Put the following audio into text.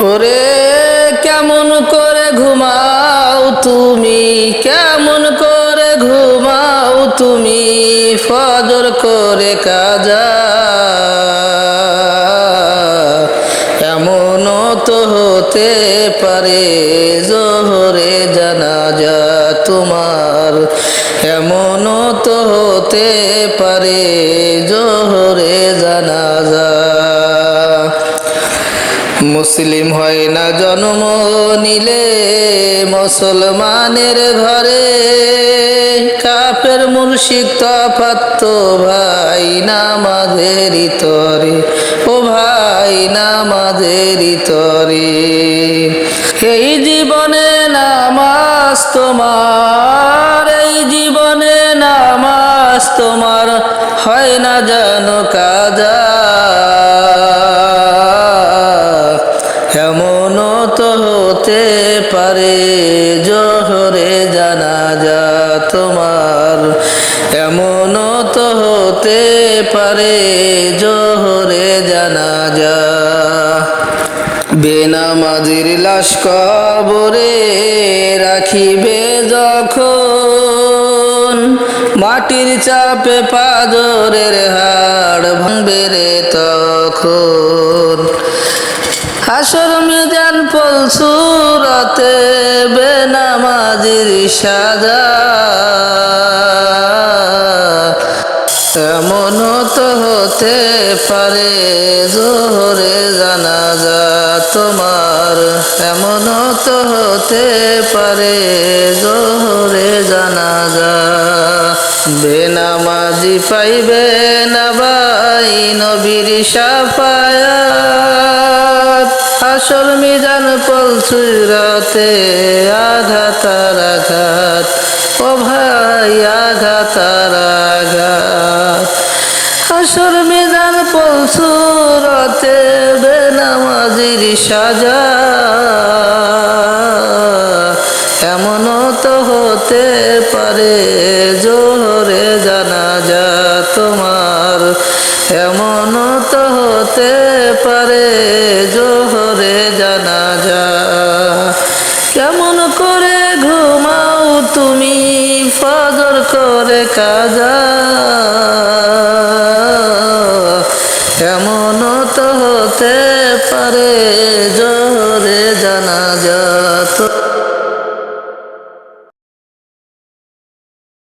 ওরে কেমন করে ঘুমাও তুমি, কেমন করে ঘুমাও তুমি, ফজর করে কাজা। এমনও তো হতে পারে জোহরে জানাজা তোমার, এমনও তো হতে পারে জোহরে জানাজা। মুসলিম হয় না জন্ম নিলে মুসলমানের ঘরে, কাফের মুরশিদ তফাৎ তো ভাই নামাজেরই তরে, ও ভাই নামাজেরই তরে। এই জীবনে নামাজ তোমার, এই জীবনে নামাজ তোমার হয় না জানো কাজা। এমনও তো হতে পারে জোহরে জানাজা তোমার, এমনও তো হতে পারে জোহরে জানাজা। বেনামাজির লাশ কবরে রাখিবে যখন, মাটির চাপে পাজরের হাড় ভাঙবে রে তখন। হাসর মিজান পলসুরাতে বেনামাজির সাজা। এমনও তো হতে পারে জোহরে জানাজা তোমার, এমনও তো হতে পারে জোহরে জানাজা। বেনামাজি পাইবে না ভাই নবীর শাফায়াত, হাসর মিজান পলসুরাতে আঘাত আর আঘাত, ও ভাই আঘাত আর আঘাত। হাসর মিজান পলসুরাতে বেনামাজির সাজা। এমনও তো হতে পারে জোহরে জানাজা তোমার, এমনও তো হতে পারে জোহরে জানাজা। কেমন করে ঘুমাও তুমি ফজর করে কাজা।